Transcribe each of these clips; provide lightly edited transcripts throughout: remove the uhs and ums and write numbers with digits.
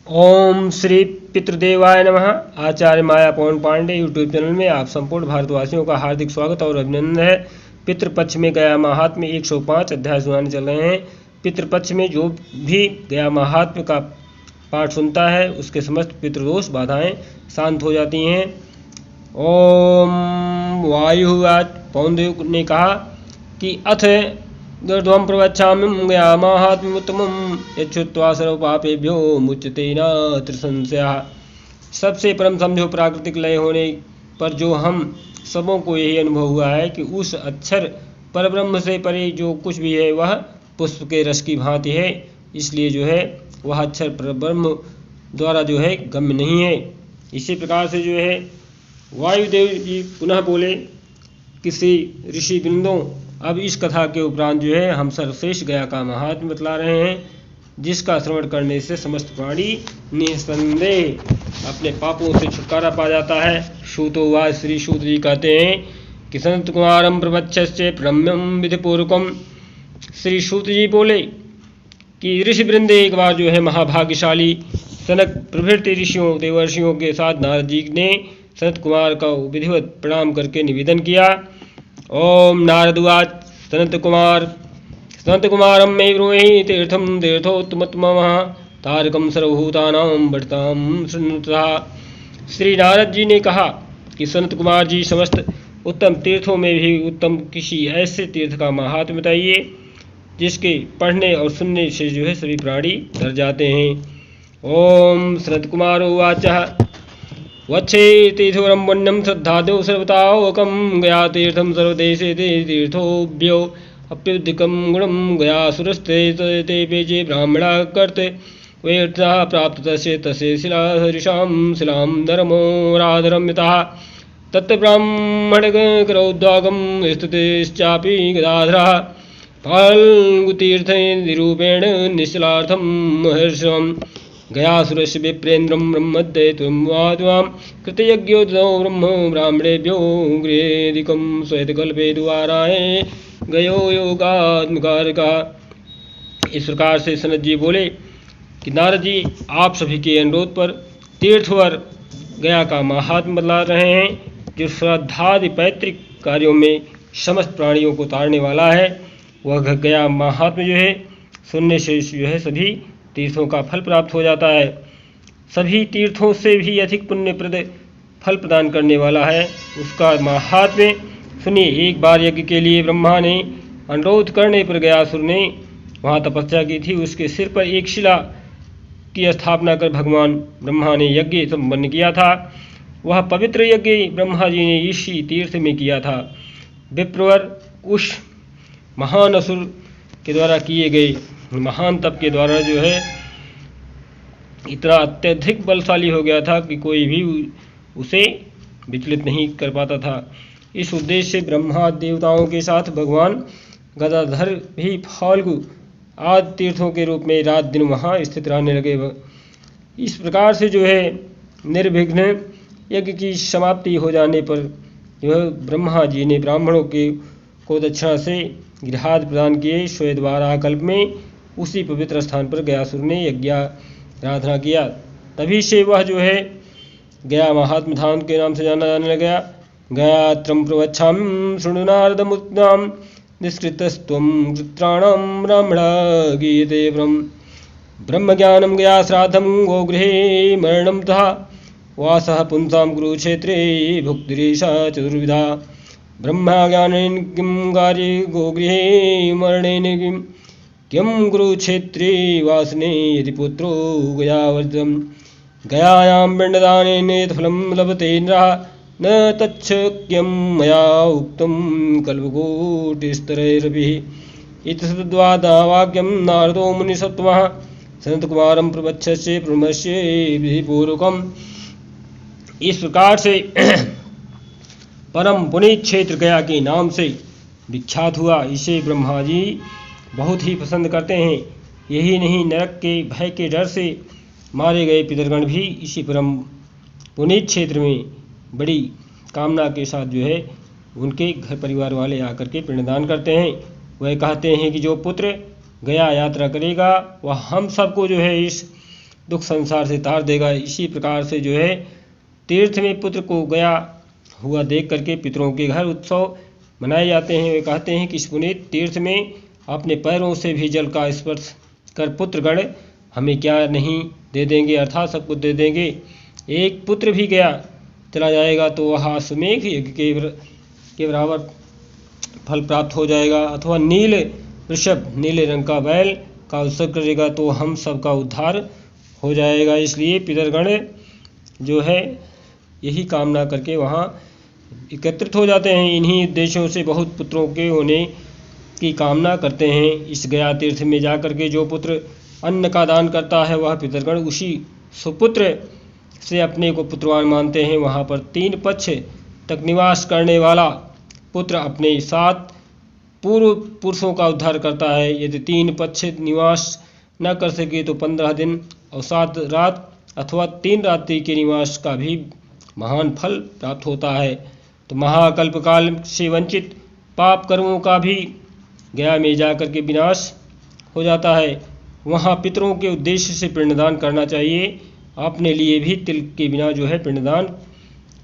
ओम श्री पितृदेवाय नमः। आचार्य माया पवन Pandey YouTube channel में आप संपूर्ण भारतवासियों का हार्दिक स्वागत और अभिनंदन है। पितृपक्ष में गया महात्म्य 105 अध्याय सुनाने चल रहे हैं। पितृपक्ष में जो भी गया महात्म्य का पाठ सुनता है उसके समस्त पितृदोष बाधाएं शांत हो जाती हैं। ओम वायुवाच पवनदेव ने कहा कि अथ गर्ध्वं प्रवक्ष्यामि गया माहात्म्योत्तमं यच्छ्रुत्वा सर्वपापेभ्यो मुच्यते नात्र संशयः। सबसे परम समझो प्राकृतिक लय होने पर जो हम सबों को यही अनुभव हुआ है कि उस अक्षर परब्रह्म से परे जो कुछ भी है वह पुष्प के रस की भांति है, इसलिए जो है वह अक्षर परब्रह्म द्वारा जो है गम्य नहीं है। इसी प्रकार से जो है वायुदेव जी पुनः बोले कि श्री ऋषि वृंदों, अब इस कथा के उपरांत जो है हम सर्वश्रेष्ठ गया का महात्म्य बतला रहे हैं, जिसका श्रवण करने से समस्त प्राणी निसंदेह अपने पापों से छुटकारा पा जाता है। श्रुतोवाच, श्री सूत जी कहते हैं कि संत कुमारम प्रवक्षस्य ब्रह्मं विधिपूर्वकम। श्री सूत जी बोले कि ऋषि वृंद एक बार जो है महाभाग्यशाली सनक प्रभृति ऋषियों देवर्षियों के साथ नारद जी ने संत कुमार का विधिवत प्रणाम करके निवेदन किया। ओम नारदुवाच, सनत कुमारम मे ब्रूहि तीर्थम तीर्थोत्तमः तारकम सर्वभूतानां बढ़ताम शृणुतः। श्री नारद जी ने कहा कि सनत कुमार जी, समस्त उत्तम तीर्थों में भी उत्तम किसी ऐसे तीर्थ का महात्म्य बताइए जिसके पढ़ने और सुनने से जो है सभी प्राणी डर जाते हैं। ओम सनत कुमार उवाच, वक्षे तीर्थोरम वन्यम श्रद्धादो सर्वतावकम गया तीर्थम सर्वदेशे तीर्थोभ्यो अप्युदिकम गुणम गया सुरस्ते ते पेजे ब्राह्मणा कर्ते वेत्ता प्राप्त तस्य तस्य शिला हरिषां शिलां धर्मो राधरम यतः तत् ब्राह्मण करोद्वागम स्थितिश्चापि गदाधरः फाल्गुतीर्थे निरूपेण निश्चलार्थम महर्षिम् गया सुरस्य विप्रेन्द्रं ब्रह्मद्वैत्वं वाद्वां कृतयज्ञोदो ब्रह्म ब्राह्मणेभ्यो गृहेदिकं श्वेतकल्पे द्वाराय गयो योगात्मकारका। इस प्रकार से सनत जी बोले कि नारद जी, आप सभी के अनुरोध पर तीर्थवर गया का महात्म्य बतला रहे हैं, जो श्रद्धादि पैतृक कार्यों में समस्त प्राणियों को तारने वाला है। वह गया महात्म्य जो है सुनने से जो है सभी तीर्थों का फल प्राप्त हो जाता है, सभी तीर्थों से भी अधिक पुण्यप्रद फल प्रदान करने वाला है। उसका महात्म्य सुनिए। एक बार यज्ञ के लिए ब्रह्मा ने अनुरोध करने पर गयासुर ने वहाँ तपस्या की थी। उसके सिर पर एक शिला की स्थापना कर भगवान ब्रह्मा ने यज्ञ संपन्न किया था। वह पवित्र यज्ञ ब्रह्मा जी ने इसी तीर्थ में किया था। विप्रवर उस महान असुर के द्वारा किए गए महान तप के द्वारा जो है इतना अत्यधिक बलशाली हो गया था कि कोई भी उसे विचलित नहीं कर पाता था। इस उद्देश्य से ब्रह्मा देवताओं के साथ भगवान गदाधर भी फाल्गु आदि तीर्थों के रूप में रात दिन वहाँ स्थित रहने लगे। इस प्रकार से जो है निर्विघ्न यज्ञ की समाप्ति हो जाने पर जो है ब्रह्मा जी ने ब्राह्मणों को दक्षिणा से गृहादि प्रदान किए। श्वेतवाराह कल्प में उसी पवित्र स्थान पर गयासुर ने यज्ञाराधना किया। तभी से वह जो है गया महात्म्य धाम के नाम से जाना जाने लगा। गयात्रम प्रवक्षामि शृणु नारदमुक्तां निष्कृतस्त्वं कृत्राणां ब्राह्मणा गीयते ब्रह्मज्ञानं गया श्राद्धं गोगृहे मरणं तथा वासः पुंसां कुरुक्षेत्रे भुक्तिरेषा चतुर्विधा ब्रह्मज्ञानेन किं कार्ये गोगृहे मरणेन किं कुरुक्षेत्रे वासने यदि पुत्रो गयावर्तम् गयायां पिण्डदानेन फलं लभते नरः न तच्छक्यं मया उक्तं कल्पकोटिस्तरैरपि। इति सद्वाक्यं नारदो मुनिसत्त्वः सनत्कुमारं प्रवक्षस्य ब्रह्मस्य विधिपूर्वकम्। इस प्रकार से परम पुनीत क्षेत्र गया के नाम से विख्यात हुआ। इसे ब्रह्मा जी बहुत ही पसंद करते हैं। यही नहीं, नरक के भय के डर से मारे गए पितरगण भी इसी परम पुनीत क्षेत्र में बड़ी कामना के साथ जो है उनके घर परिवार वाले आकर के पिंडदान करते हैं। वह कहते हैं कि जो पुत्र गया यात्रा करेगा वह हम सबको जो है इस दुख संसार से तार देगा। इसी प्रकार से जो है तीर्थ में पुत्र को गया हुआ देख करके पितरों के घर उत्सव मनाए जाते हैं। वे कहते हैं कि इस पुनीत तीर्थ में अपने पैरों से भी जल का स्पर्श कर पुत्रगण हमें क्या नहीं दे देंगे, अर्थात सब कुछ दे देंगे। एक पुत्र भी गया चला जाएगा तो वह अश्वमेघ यज्ञ के बराबर फल प्राप्त हो जाएगा, अथवा नील वृषभ नीले रंग का बैल का उत्सव करेगा तो हम सब का उद्धार हो जाएगा। इसलिए पितरगण जो है यही कामना करके वहाँ एकत्रित हो जाते हैं। इन्हीं उद्देश्यों से बहुत पुत्रों के होने की कामना करते हैं। इस गया तीर्थ में जाकर के जो पुत्र अन्न का दान करता है वह पितरगण उसी सुपुत्र से अपने को पुत्रवान मानते हैं। वहाँ पर 3 पक्ष तक निवास करने वाला पुत्र अपने 7 पूर्व पुरुषों का उद्धार करता है। यदि 3 पक्ष निवास न कर सके तो 15 दिन और 7 रात अथवा 3 रात्रि के निवास का भी महान फल प्राप्त होता है। तो महाकल्प काल से वंचित पाप कर्मों का भी गया में जाकर के विनाश हो जाता है। वहाँ पितरों के उद्देश्य से पिंडदान करना चाहिए। अपने लिए भी तिल के बिना जो है पिंडदान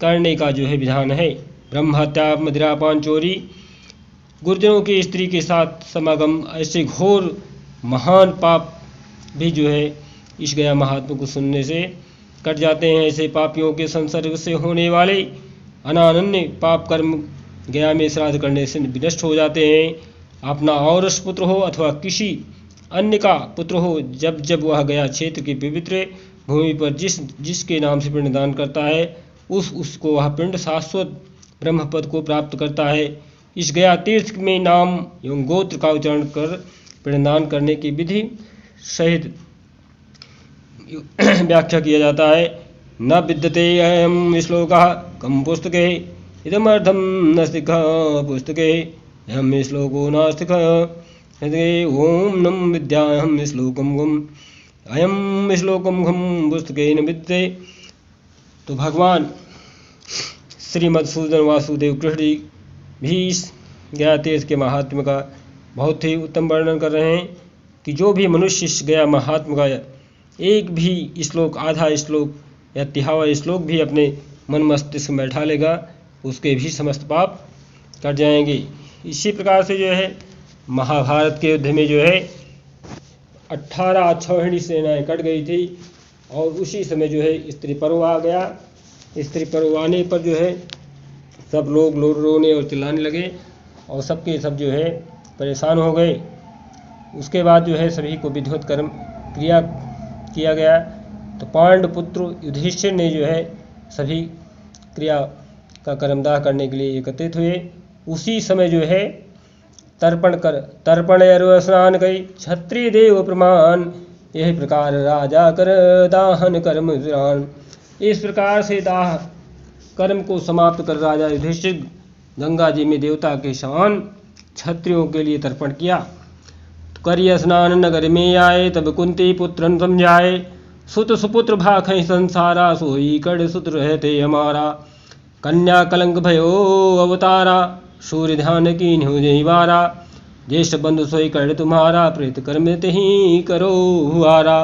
करने का जो है विधान है। ब्रह्म हत्या, मदिरापान, चोरी, गुरुजनों की स्त्री के साथ समागम, ऐसे घोर महान पाप भी जो है इस गया महात्मा को सुनने से कट जाते हैं। ऐसे पापियों के संसर्ग से होने वाले अनान्य पाप कर्म गया में श्राद्ध करने से विनष्ट हो जाते हैं। अपना औरस पुत्र हो अथवा किसी अन्य का पुत्र हो, जब जब वह गया क्षेत्र की पवित्र भूमि पर जिसके नाम से पिंडदान करता है उसको वह पिंड शाश्वत ब्रह्मपद को प्राप्त करता है। इस गया तीर्थ में नाम एवं गोत्र का उच्चारण कर पिंडदान करने की विधि सहित व्याख्या किया जाता है। न विद्यते अयम श्लोकः कम पुस्तके इदमर्थम नास्तिक पुस्तके अयम श्लोको नास्तिक ओम नम विद्याहम श्लोकम गम अयम श्लोकम घम पुस्तके न विद्यते। तो भगवान श्री मधुसूदन वासुदेव कृष्ण जी भी इस गया तीर्थ के महात्म्य का बहुत ही उत्तम वर्णन कर रहे हैं कि जो भी मनुष्य इस गया महात्म्य का एक भी श्लोक, आधा श्लोक या 3वां श्लोक भी अपने मन मस्तिष्क में बैठा लेगा उसके भी समस्त पाप कट जाएंगे। इसी प्रकार से जो है महाभारत के युद्ध में जो है 18 अक्षौहिणी सेनाएं कट गई थी और उसी समय जो है स्त्री पर्व आ गया। स्त्री पर्व आने पर जो है सब लोग रोने और चिल्लाने लगे और सबके सब जो है परेशान हो गए। उसके बाद जो है सभी को विधिवत कर्म क्रिया किया गया। तो पांडु पुत्र युधिष्ठिर ने जो है सभी क्रिया का कर्मदाह करने के लिए एकत्रित हुए। उसी समय जो है तर्पण स्नान कई क्षत्रिय देव प्रमाण, यह प्रकार राजा कर दाहन कर्म विरान। इस प्रकार से दाह कर्म को समाप्त कर राजा युधिष्ठिर गंगा जी में देवता के समान क्षत्रियों के लिए तर्पण किया। करिय स्नान नगर में आए तब कुंती पुत्रन समझाए, सुत सुपुत्र भाखै संसारा सोई कड़ सुत रहते हमारा। कन्या कलंक भयो अवतारा, सूर्य ध्यान की निवारा। ज्येष्ठ बंधु सोई कड़ तुम्हारा, प्रेत कर्म ही करो हुआरा।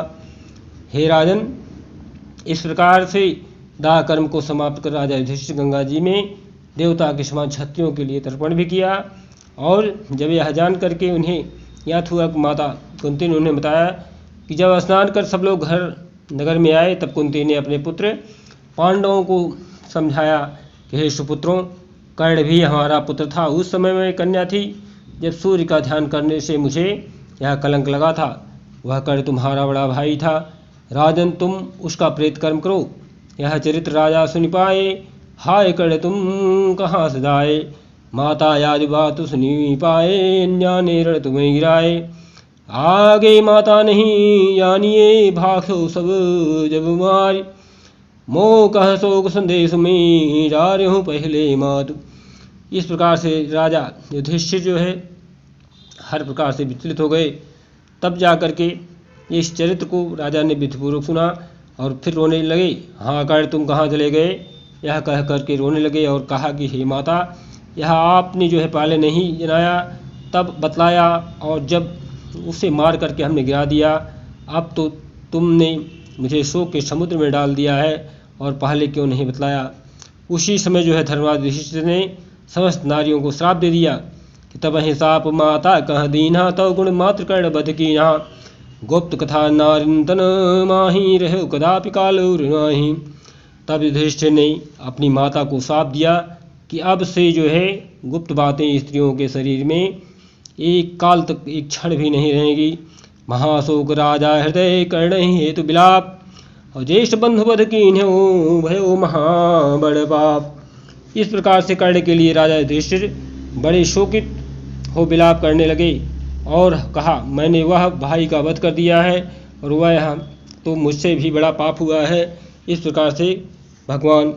हे राजन, इस प्रकार से दाह कर्म को समाप्त कर राजा युधिष्ठिर गंगा जी में देवता के समान क्षत्रियों के लिए तर्पण भी किया। और जब यह जान करके उन्हें याद हुआ माता कुंती ने उन्हें बताया कि जब स्नान कर सब लोग घर नगर में आए तब कुंती ने अपने पुत्र पांडवों को समझाया कि हे सुपुत्रों, कर्ण भी हमारा पुत्र था। उस समय में कन्या थी जब सूर्य का ध्यान करने से मुझे यह कलंक लगा था। वह कर्ण तुम्हारा बड़ा भाई था। राजन, तुम उसका प्रेत कर्म करो। यह चरित्र राजा सुन पाए, हाय कर्ण तुम कहाँ सदाए। माता याद बात सुनी पाए, अन्याने रण तुम्हें गिराए। आगे माता नहीं जानिए, भाख्यो सब जब मार। मोह कह शोक संदेश में, जा रहे हूँ पहले मातु। इस प्रकार से राजा युधिष्ठिर जो है हर प्रकार से विचलित हो गए। तब जाकर के इस चरित्र को राजा ने विधिपूर्वक सुना और फिर रोने लगे। हाँ कर्ण, तुम कहाँ चले गए, यह कह करके रोने लगे और कहा कि हे माता, यह आपने जो है पहले नहीं जनाया, तब बतलाया और जब उसे मार करके हमने गिरा दिया, अब तो तुमने मुझे शोक के समुद्र में डाल दिया है और पहले क्यों नहीं बतलाया। उसी समय जो है धर्मराज युधिष्ठिर ने समस्त नारियों को श्राप दे दिया कि तब ही साप माता कह दीना तव गुण मात्र कर्ण बध कीना गुप्त कथा नारिंतन माही रहो कदापि कालूर नाही। तब युधिष्ठिर ने अपनी माता को श्राप दिया कि अब से जो है गुप्त बातें स्त्रियों के शरीर में एक काल तक एक क्षण भी नहीं रहेगी। महाशोक राजा हृदय कर्ण हेतु विलाप और ज्येष्ठ बंधु बध कीन्ह्यो भयो महाबड़ पाप। इस प्रकार से कर्ण के लिए राजा युधिष्ठिर बड़े शोकित हो विलाप करने लगे और कहा, मैंने वह भाई का वध कर दिया है और वह तो मुझसे भी बड़ा पाप हुआ है। इस प्रकार से भगवान